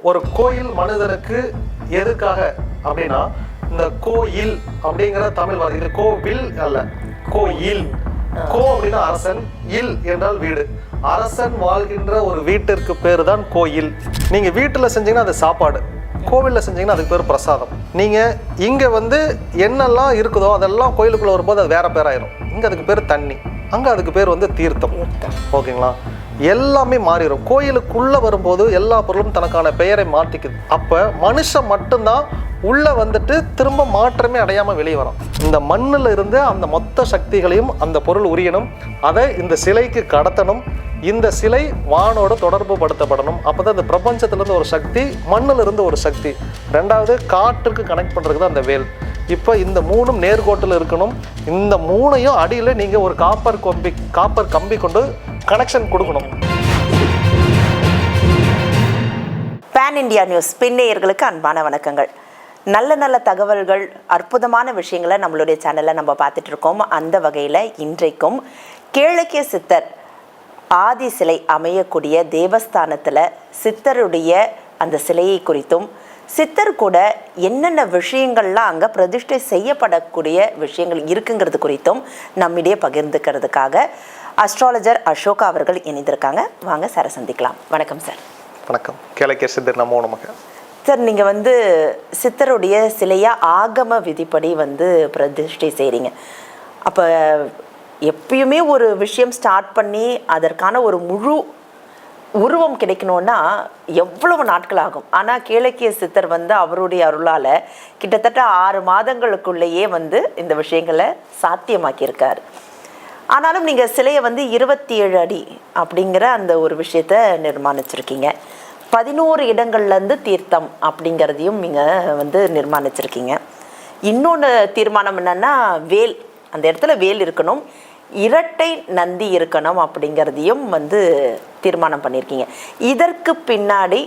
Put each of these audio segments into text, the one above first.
ஒரு கோயில் மனிதனுக்கு எதுக்காக அப்படின்னா, இந்த கோயில் அப்படிங்கிற தமிழ் வார்த்தை, இது கோவில் அல்ல, கோயில். கோ அப்படின்னா அரசன், இல் என்றால் வீடு. அரசன் வாழ்கின்ற ஒரு வீட்டிற்கு பேரு தான் கோயில். நீங்க வீட்டுல செஞ்சீங்கன்னா அது சாப்பாடு, கோவில்ல செஞ்சீங்கன்னா அதுக்கு பேர் பிரசாதம். நீங்க இங்க வந்து என்னெல்லாம் இருக்குதோ அதெல்லாம் கோயிலுக்குள்ள வரும்போது அது வேற பேராயிரும். இங்க அதுக்கு பேர் தண்ணி, அங்க அதுக்கு பேர் வந்து தீர்த்தம். ஓகேங்களா? எல்லாமே மாறிடும். கோயிலுக்குள்ள வரும்போது எல்லா பொருளும் தனக்கான பெயரை மாற்றிக்குது. அப்ப மனுஷன் மட்டும்தான் உள்ள வந்துட்டு திரும்ப மாற்றமே அடையாம வெளியே வரும். இந்த மண்ணுல இருந்து அந்த மொத்த சக்திகளையும் அந்த பொருள் உரியணும், அதை இந்த சிலைக்கு கடத்தணும். இந்த சிலை வானோட தொடர்பு படுத்தப்படணும். அப்பதான் இந்த பிரபஞ்சத்துல இருந்து ஒரு சக்தி, மண்ணுல இருந்து ஒரு சக்தி, ரெண்டாவது காற்றுக்கு கனெக்ட் பண்றதுக்கு தான் அந்த வேல். இப்போ இந்த மூணும் நேர்கோட்டில் இருக்கணும். இந்த மூணையும் அடியில் நீங்க ஒரு காப்பர் கம்பி கொண்டு கனெக்ஷன் கொடுக்கணும். பேன் இண்டியா நியூஸ் பின்னேயர்களுக்கு அன்பான வணக்கங்கள். நல்ல நல்ல தகவல்கள், அற்புதமான விஷயங்களை நம்மளுடைய சேனலில் நம்ம பார்த்துட்டு இருக்கோம். அந்த வகையில் இன்றைக்கும் கேளக்கிய சித்தர் ஆதி சிலை அமையக்கூடிய தேவஸ்தானத்தில் சித்தருடைய அந்த சிலையை குறித்தும், சித்தர் கூட என்னென்ன விஷயங்கள்லாம் அங்கே பிரதிஷ்டை செய்யப்படக்கூடிய விஷயங்கள் இருக்குங்கிறது குறித்தும் நம்மிடையே பகிர்ந்துக்கிறதுக்காக அஸ்ட்ராலஜர் அசோகா அவர்கள் இணைந்திருக்காங்க. வாங்க சாரை சந்திக்கலாம். வணக்கம் சார். வணக்கம். கேளக்கிய சித்தர் நமோ நமக. சார், நீங்கள் வந்து சித்தருடைய சிலையாக ஆகம விதிப்படி வந்து பிரதிஷ்டை செய்கிறீங்க. அப்போ எப்பயுமே ஒரு விஷயம் ஸ்டார்ட் பண்ணி அதற்கான ஒரு முழு உருவம் கிடைக்கணும்னா எவ்வளவு நாட்கள் ஆகும். ஆனால் கேளக்கிய சித்தர் வந்து அவருடைய அருளால் கிட்டத்தட்ட 6 மாதங்களுக்குள்ளேயே வந்து இந்த விஷயங்களை சாத்தியமாக்கியிருக்கார். ஆனாலும் நீங்கள் சிலையை வந்து 27 அடி அப்படிங்கிற அந்த ஒரு விஷயத்த நிர்மாணிச்சிருக்கீங்க. 11 இடங்கள்லேருந்து தீர்த்தம் அப்படிங்கிறதையும் நீங்கள் வந்து நிர்மாணிச்சிருக்கீங்க. இன்னொன்று தீர்மானம் என்னென்னா, வேல், அந்த இடத்துல வேல் இருக்கணும், இரட்டை நந்தி இருக்கணும் அப்படிங்கிறதையும் வந்து தீர்மானம் பண்ணியிருக்கீங்க. இதற்கு பின்னாடி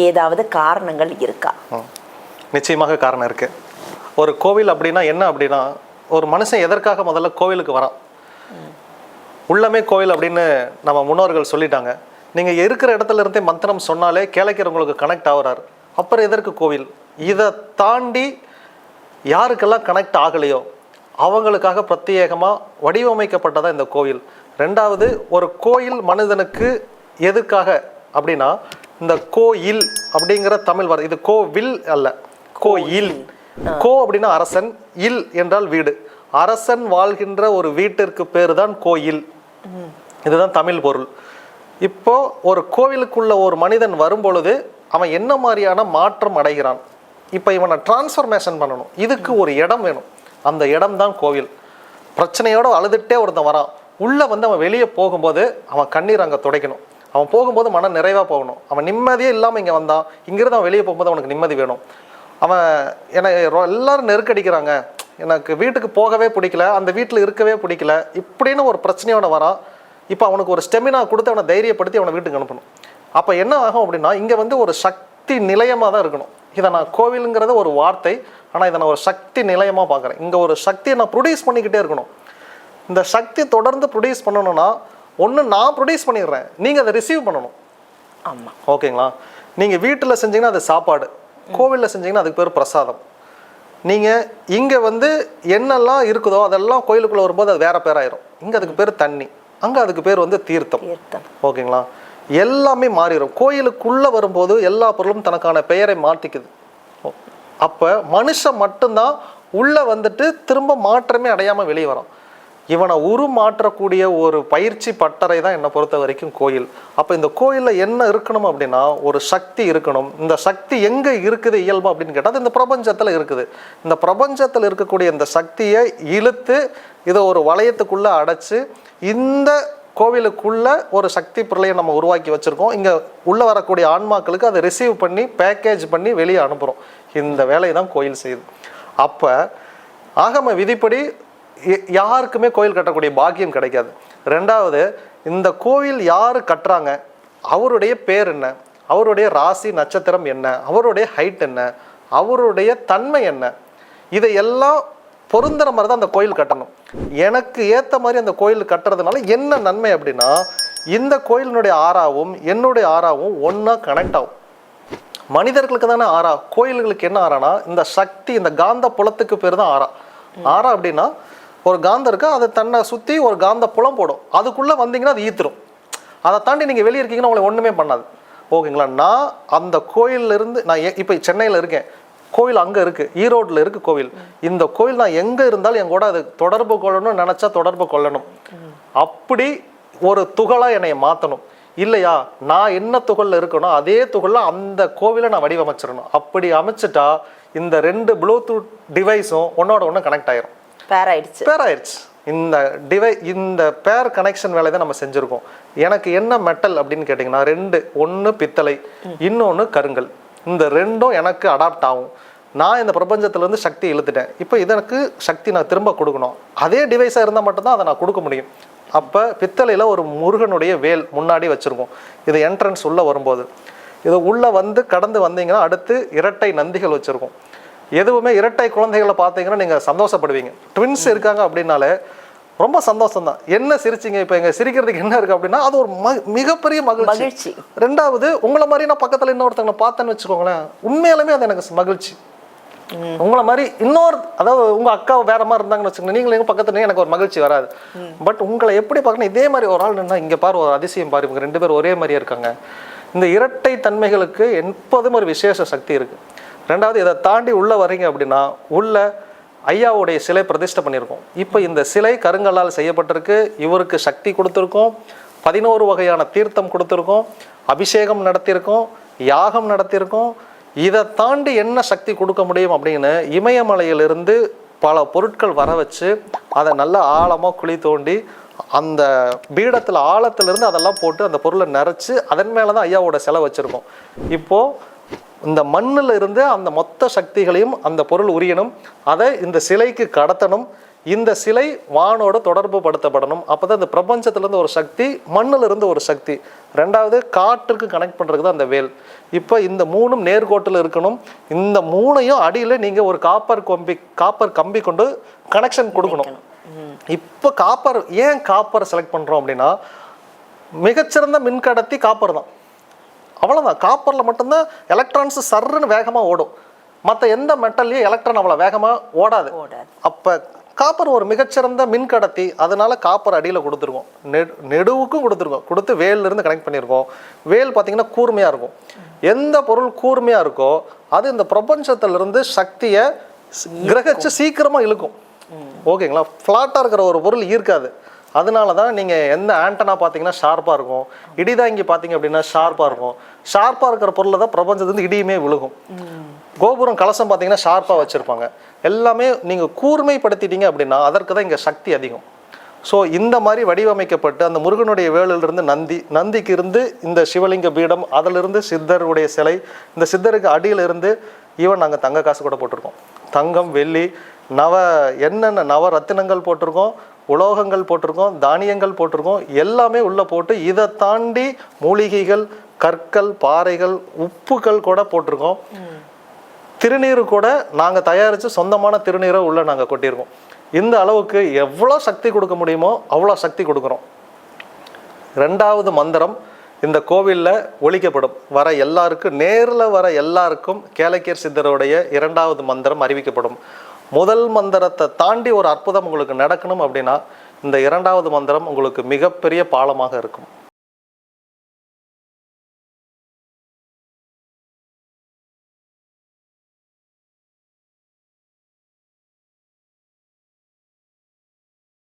ஏதாவது காரணங்கள் இருக்கா? நிச்சயமாக காரணம் இருக்கு. ஒரு கோவில் அப்படின்னா என்ன அப்படின்னா, ஒரு மனுஷன் எதற்காக முதல்ல கோவிலுக்கு வரான்? உள்ளமே கோவில் அப்படின்னு நம்ம முன்னோர்கள் சொல்லிட்டாங்க. நீங்கள் இருக்கிற இடத்துல இருந்தே மந்திரம் சொன்னாலே கேளைக்கிறவங்களுக்கு கனெக்ட் ஆகுறாரு. அப்புறம் எதற்கு கோவில்? இதை தாண்டி யாருக்கெல்லாம் கனெக்ட் ஆகலையோ அவங்களுக்காக பிரத்யேகமாக வடிவமைக்கப்பட்டதான் இந்த கோவில். ரெண்டாவது, ஒரு கோயில் மனிதனுக்கு எதுக்காக அப்படின்னா, இந்த கோயில் அப்படிங்கிற தமிழ் வார்த்தை, இது கோவில் அல்ல, கோயில். கோ அப்படின்னா அரசன், இல் என்றால் வீடு. அரசன் வாழ்கின்ற ஒரு வீட்டிற்கு பேரு தான் கோயில். இதுதான் தமிழ் பொருள். இப்போ ஒரு கோவிலுக்குள்ள ஒரு மனிதன் வரும்பொழுது அவன் என்ன மாதிரியான மாற்றம் அடைகிறான்? இப்போ இவனை டிரான்ஸ்ஃபர்மேஷன் பண்ணணும். இதுக்கு ஒரு இடம் வேணும். அந்த இடம் தான் கோவில். பிரச்சனையோடு அழுதுகிட்டே ஒருத்தன் வரான். உள்ளே வந்து அவன் வெளியே போகும்போது அவன் கண்ணீர் அங்கே துடைக்கணும். அவன் போகும்போது மன நிறைவாக போகணும். அவன் நிம்மதியே இல்லாமல் இங்கே வந்தான். இங்கிருந்து அவன் வெளியே போகும்போது அவனுக்கு நிம்மதி வேணும். அவன் எல்லாரும் நெருக்கடிக்கிறாங்க, எனக்கு வீட்டுக்கு போகவே பிடிக்கல, அந்த வீட்டில் இருக்கவே பிடிக்கல, இப்படின்னு ஒரு பிரச்சனையோட வரான். இப்போ அவனுக்கு ஒரு ஸ்டெமினா கொடுத்து அவனை தைரியப்படுத்தி அவனை வீட்டுக்கு அனுப்பணும். அப்போ என்ன ஆகும் அப்படின்னா, இங்கே வந்து ஒரு சக்தி நிலையமாக தான் இருக்கணும். இதை நான் கோவிலுங்கிறது ஒரு வார்த்தை, ஆனால் இதை நான் ஒரு சக்தி நிலையமாக பார்க்குறேன். இங்கே ஒரு சக்தியை நான் ப்ரொடியூஸ் பண்ணிக்கிட்டே இருக்கணும். இந்த சக்தி தொடர்ந்து ப்ரொடியூஸ் பண்ணணும்னா, ஒன்று நான் ப்ரொடியூஸ் பண்ணிடுறேன், நீங்கள் அதை ரிசீவ் பண்ணணும். ஆமாம், ஓகேங்களா? நீங்கள் வீட்டில் செஞ்சீங்கன்னா அது சாப்பாடு, கோவிலில் செஞ்சீங்கன்னா அதுக்கு பேர் பிரசாதம். நீங்கள் இங்கே வந்து என்னெல்லாம் இருக்குதோ அதெல்லாம் கோயிலுக்குள்ளே வரும்போது அது வேற பேராயிரும். இங்கே அதுக்கு பேர் தண்ணி, அங்கே அதுக்கு பேர் வந்து தீர்த்தம். ஓகேங்களா? எல்லாமே மாறிடும். கோயிலுக்குள்ளே வரும்போது எல்லா பொருளும் தனக்கான பெயரை மாற்றிக்குது. அப்போ மனுஷன் மட்டும்தான் உள்ளே வந்துட்டு திரும்ப மாற்றமே அடையாமல் வெளியே வரான். இவனை உருமாற்றக்கூடிய ஒரு பயிற்சி பட்டறை தான் என்னை பொறுத்த வரைக்கும் கோயில். அப்போ இந்த கோயிலில் என்ன இருக்கணும் அப்படின்னா, ஒரு சக்தி இருக்கணும். இந்த சக்தி எங்கே இருக்குது இயல்பு அப்படின்னு கேட்டால், அது இந்த பிரபஞ்சத்தில் இருக்குது. இந்த பிரபஞ்சத்தில் இருக்கக்கூடிய இந்த சக்தியை இழுத்து இதை ஒரு வளையத்துக்குள்ளே அடைச்சி இந்த கோவிலுக்குள்ள ஒரு சக்தி பொருளையை நம்ம உருவாக்கி வச்சுருக்கோம். இங்கே உள்ளே வரக்கூடிய ஆன்மாக்களுக்கு அதை ரிசீவ் பண்ணி பேக்கேஜ் பண்ணி வெளியே அனுப்புகிறோம். இந்த வேலையை தான் கோயில் செய்யுது. அப்போ ஆகம விதிப்படி யாருக்குமே கோயில் கட்டக்கூடிய பாக்கியம் கிடைக்காது. ரெண்டாவது, இந்த கோவில் யார் கட்டுறாங்க, அவருடைய பேர் என்ன, அவருடைய ராசி நட்சத்திரம் என்ன, அவருடைய ஹைட் என்ன, அவருடைய தன்மை என்ன, இதையெல்லாம் பொருந்துற மாதிரி தான் அந்த கோயில் கட்டணும். எனக்கு ஏற்ற மாதிரி அந்த கோயில் கட்டுறதுனால என்ன நன்மை அப்படின்னா, இந்த கோயிலினுடைய ஆறாவும் என்னுடைய ஆறாவும் ஒன்றா கனெக்ட் ஆகும். மனிதர்களுக்கு தானே ஆறா, கோயில்களுக்கு என்ன ஆறானா இந்த சக்தி, இந்த காந்த புலத்துக்கு பேர் தான் ஆறா. ஆறா அப்படின்னா ஒரு காந்தம் இருக்கு, அதை தன்னை சுற்றி ஒரு காந்த புலம் போடும், அதுக்குள்ளே வந்தீங்கன்னா அது ஈத்துரும். அதை தாண்டி நீங்கள் வெளியே இருக்கீங்கன்னா உங்களை ஒன்றுமே பண்ணாது. ஓகேங்களா? நான் அந்த கோயிலிருந்து நான் இப்போ சென்னையில் இருக்கேன், கோயில் அங்கே இருக்குது, ஈரோட்டில் இருக்குது கோவில். இந்த கோயில் நான் எங்கே இருந்தாலும் என் கூட அது தொடர்பு கொள்ளணும்னு நினச்சா தொடர்பு கொள்ளணும். அப்படி ஒரு துகளாக என்னை மாற்றணும். இல்லையா, நான் என்ன துகளில் இருக்கணும் அதே துகளில் அந்த கோவிலை நான் வடிவமைச்சிடணும். அப்படி அமைச்சிட்டா இந்த 2 ப்ளூடூத் டிவைஸும் ஒன்னோட ஒன்று கனெக்ட் ஆயிரும். பேர் ஆயிடுச்சு. இந்த பேர் கனெக்ஷன் வேலை தான் நம்ம செஞ்சுருக்கோம். எனக்கு என்ன மெட்டல் அப்படின்னு கேட்டிங்கன்னா 2, ஒன்று பித்தளை, இன்னொன்று கருங்கல். இந்த 2ம் எனக்கு அடாப்ட் ஆகும். நான் இந்த பிரபஞ்சத்திலேருந்து சக்தி இழுத்துட்டேன். இப்போ இதற்கு சக்தி நான் திரும்ப கொடுக்கணும். அதே டிவைஸாக இருந்தால் மட்டும்தான் அதை நான் கொடுக்க முடியும். அப்போ பித்தளையில் ஒரு முருகனுடைய வேல் முன்னாடி வச்சுருக்கோம். இது என்ட்ரன்ஸ் உள்ளே வரும்போது இது உள்ளே வந்து கடந்து வந்தீங்கன்னா அடுத்து இரட்டை நந்திகள் வச்சுருக்கோம். எதுவுமே இரட்டை குழந்தைகளை பார்த்தீங்கன்னா நீங்கள் சந்தோஷப்படுவீங்க. ட்வின்ஸ் இருக்காங்க அப்படின்னாலே ரொம்ப சந்தோஷம் தான். என்ன சிரிச்சிங்க, இப்போ எங்கள் சிரிக்கிறதுக்கு என்ன இருக்குது அப்படின்னா அது ஒரு மிகப்பெரிய மகிழ்ச்சி. 2வது, உங்களை மாதிரி நான் பக்கத்தில் இன்னொருத்தவங்களை பார்த்தேன்னு வச்சுக்கோங்களேன், உண்மையாலுமே அது எனக்கு மகிழ்ச்சி. உங்களை மாதிரி அதாவது உங்கள் அக்கா வேற மாதிரி இருந்தாங்கன்னு வச்சுக்கோங்க, நீங்களும் எங்கள் பக்கத்துல எனக்கு ஒரு மகிழ்ச்சி வராது. பட் உங்களை எப்படி பார்க்கணும், இதே மாதிரி ஒரு ஆள் நின்னா இங்கே பாரு, ஒரு அதிசயம் பாரு, இவங்க 2 பேரும் ஒரே மாதிரியே இருக்காங்க. இந்த இரட்டை தன்மைகளுக்கு எப்போதும் ஒரு விசேஷ சக்தி இருக்குது. 2வது, இதை தாண்டி உள்ளே வரீங்க அப்படின்னா உள்ள ஐயாவுடைய சிலை பிரதிஷ்டை பண்ணியிருக்கோம். இப்போ இந்த சிலை கருங்கல்லால் செய்யப்பட்டிருக்கு. இவருக்கு சக்தி கொடுத்துருக்கோம், 11 வகையான தீர்த்தம் கொடுத்துருக்கோம், அபிஷேகம் நடத்தியிருக்கோம், யாகம் நடத்தியிருக்கோம். இதை தாண்டி என்ன சக்தி கொடுக்க முடியும் அப்படின்னு இமயமலையிலிருந்து பல பொருட்கள் வர வச்சு அதை நல்லா ஆழமாக குழி தோண்டி அந்த பீடத்தில் ஆழத்திலிருந்து அதெல்லாம் போட்டு அந்த பொருளை நிறச்சி அதன் மேலே தான் ஐயாவோட சிலை வச்சுருக்கோம். இப்போது இந்த மண்ணில் இருந்து அந்த மொத்த சக்திகளையும் அந்த பொருள் உரியணும், அதை இந்த சிலைக்கு கடத்தணும். இந்த சிலை வானோட தொடர்பு படுத்தப்படணும். அப்போ தான் இந்த பிரபஞ்சத்திலேருந்து ஒரு சக்தி, மண்ணிலிருந்து ஒரு சக்தி, 2வது காற்றுக்கு கனெக்ட் பண்ணுறது தான் அந்த வேல். இப்போ இந்த 3ம் நேர்கோட்டில் இருக்கணும். இந்த 3ஐயும் அடியில் நீங்கள் ஒரு காப்பர் கம்பி கொண்டு கனெக்ஷன் கொடுக்கணும். இப்போ ஏன் காப்பரை செலக்ட் பண்ணுறோம் அப்படின்னா மிகச்சிறந்த மின்கடத்தி காப்பர் தான். அவ்வளோதான். காப்பரில் மட்டும்தான் எலக்ட்ரான்ஸ் சர்ன்னு வேகமாக ஓடும். மற்ற எந்த மெட்டல்லையும் எலக்ட்ரான் அவ்வளோ வேகமாக ஓடாது. அப்போ காப்பர் ஒரு மிகச்சிறந்த மின்கடத்தி. அதனால காப்பர் அடியில் கொடுத்துருக்கோம், நெடுவுக்கும் கொடுத்து வேலிருந்து கனெக்ட் பண்ணியிருக்கோம். வேல் பார்த்தீங்கன்னா கூர்மையாக இருக்கும். எந்த பொருள் கூர்மையாக இருக்கோ அது இந்த பிரபஞ்சத்திலிருந்து சக்தியை கிரகிச்சு சீக்கிரமாக இழுக்கும். ஓகேங்களா? ஃப்ளாட்டாக இருக்கிற ஒரு பொருள் ஈர்க்காது. அதனால தான் நீங்கள் எந்த ஆண்டனா பார்த்தீங்கன்னா ஷார்ப்பாக இருக்கும், இடிதாங்கி பார்த்தீங்க அப்படின்னா ஷார்ப்பாக இருக்கும். ஷார்ப்பாக இருக்கிற பொருளை தான் பிரபஞ்சத்துலேருந்து இடியுமே விழுகும். கோபுரம் கலசம் பார்த்தீங்கன்னா ஷார்ப்பாக வச்சுருப்பாங்க. எல்லாமே நீங்கள் கூர்மைப்படுத்திட்டீங்க அப்படின்னா அதற்கு தான் இங்கே சக்தி அதிகம். ஸோ இந்த மாதிரி வடிவமைக்கப்பட்டு அந்த முருகனுடைய வேலிலிருந்து நந்திக்கு இருந்து இந்த சிவலிங்க பீடம், அதிலிருந்து சித்தருடைய சிலை, இந்த சித்தருக்கு அடியில் இருந்து ஈவன் நாங்கள் தங்க காசு கூட போட்டிருக்கோம். தங்கம், வெள்ளி, என்னென்ன நவரத்தினங்கள் போட்டிருக்கோம், உலோகங்கள் போட்டிருக்கோம், தானியங்கள் போட்டிருக்கோம், எல்லாமே உள்ளே போட்டு இதை தாண்டி மூலிகைகள், கற்கள், பாறைகள், உப்புகள் கூட போட்டிருக்கோம். திருநீர் கூட நாங்கள் தயாரித்து சொந்தமான திருநீரை உள்ளே நாங்கள் கொட்டியிருக்கோம். இந்த அளவுக்கு எவ்வளோ சக்தி கொடுக்க முடியுமோ அவ்வளோ சக்தி கொடுக்குறோம். 2வது மந்திரம் இந்த கோவிலில் ஒலிக்கப்படும். நேரில் வர எல்லாருக்கும் கேளக்கியர் சித்தருடைய 2வது மந்திரம் அறிவிக்கப்படும். முதல் மந்திரத்தை தாண்டி ஒரு அற்புதம் உங்களுக்கு நடக்கணும் அப்படின்னா இந்த 2வது மந்திரம் உங்களுக்கு மிகப்பெரிய பாலமாக இருக்கும்.